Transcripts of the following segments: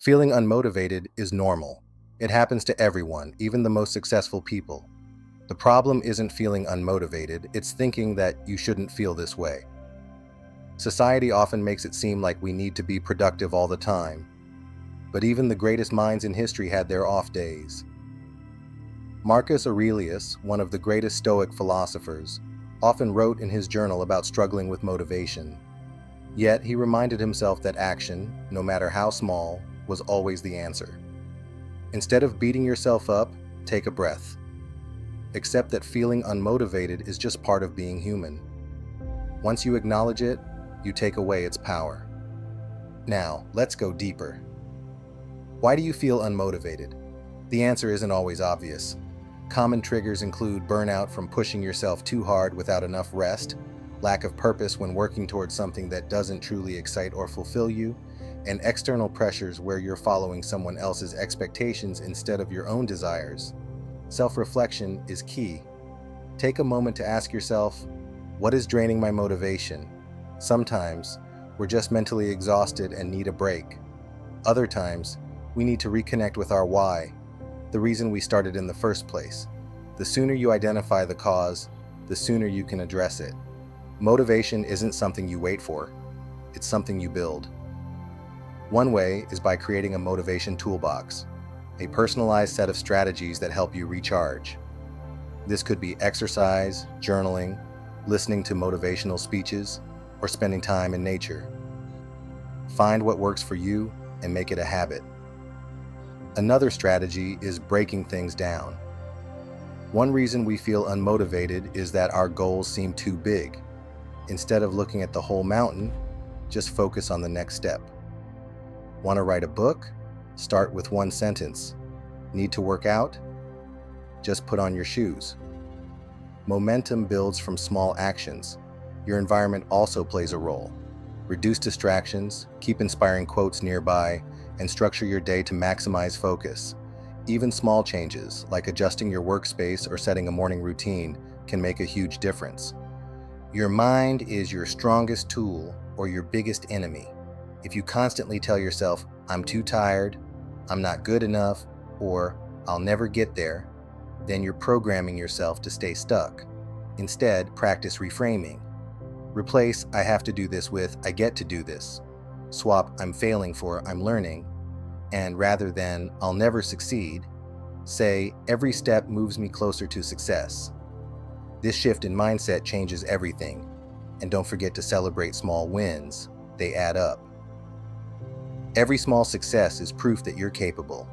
Feeling unmotivated is normal. It happens to everyone, even the most successful people. The problem isn't feeling unmotivated, it's thinking that you shouldn't feel this way. Society often makes it seem like we need to be productive all the time, but even the greatest minds in history had their off days. Marcus Aurelius, one of the greatest Stoic philosophers, often wrote in his journal about struggling with motivation. Yet he reminded himself that action, no matter how small, was always the answer. Instead of beating yourself up, take a breath. Accept that feeling unmotivated is just part of being human. Once you acknowledge it, you take away its power. Now, let's go deeper. Why do you feel unmotivated? The answer isn't always obvious. Common triggers include burnout from pushing yourself too hard without enough rest, lack of purpose when working towards something that doesn't truly excite or fulfill you, and external pressures where you're following someone else's expectations instead of your own desires. Self-reflection is key. Take a moment to ask yourself, what is draining my motivation? Sometimes, we're just mentally exhausted and need a break. Other times, we need to reconnect with our why, the reason we started in the first place. The sooner you identify the cause, the sooner you can address it. Motivation isn't something you wait for, it's something you build. One way is by creating a motivation toolbox, a personalized set of strategies that help you recharge. This could be exercise, journaling, listening to motivational speeches, or spending time in nature. Find what works for you and make it a habit. Another strategy is breaking things down. One reason we feel unmotivated is that our goals seem too big. Instead of looking at the whole mountain, just focus on the next step. Want to write a book? Start with one sentence. Need to work out? Just put on your shoes. Momentum builds from small actions. Your environment also plays a role. Reduce distractions, keep inspiring quotes nearby, and structure your day to maximize focus. Even small changes, like adjusting your workspace or setting a morning routine, can make a huge difference. Your mind is your strongest tool or your biggest enemy. If you constantly tell yourself, I'm too tired, I'm not good enough, or I'll never get there, then you're programming yourself to stay stuck. Instead, practice reframing. Replace I have to do this with I get to do this. Swap I'm failing for I'm learning. And rather than I'll never succeed, say every step moves me closer to success. This shift in mindset changes everything. And don't forget to celebrate small wins. They add up. Every small success is proof that you're capable.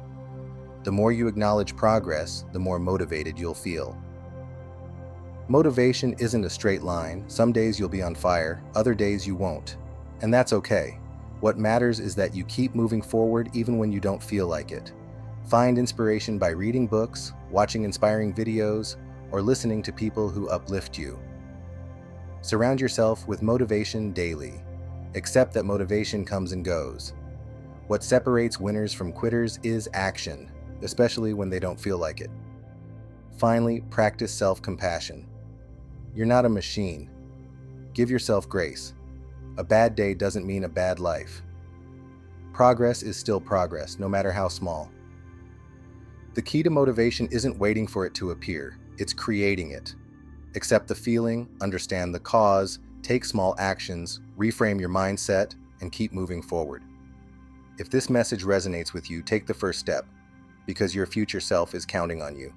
The more you acknowledge progress, the more motivated you'll feel. Motivation isn't a straight line. Some days you'll be on fire, other days you won't. And that's okay. What matters is that you keep moving forward even when you don't feel like it. Find inspiration by reading books, watching inspiring videos, or listening to people who uplift you. Surround yourself with motivation daily. Accept that motivation comes and goes. What separates winners from quitters is action, especially when they don't feel like it. Finally, practice self-compassion. You're not a machine. Give yourself grace. A bad day doesn't mean a bad life. Progress is still progress, no matter how small. The key to motivation isn't waiting for it to appear, it's creating it. Accept the feeling, understand the cause, take small actions, reframe your mindset, and keep moving forward. If this message resonates with you, take the first step, because your future self is counting on you.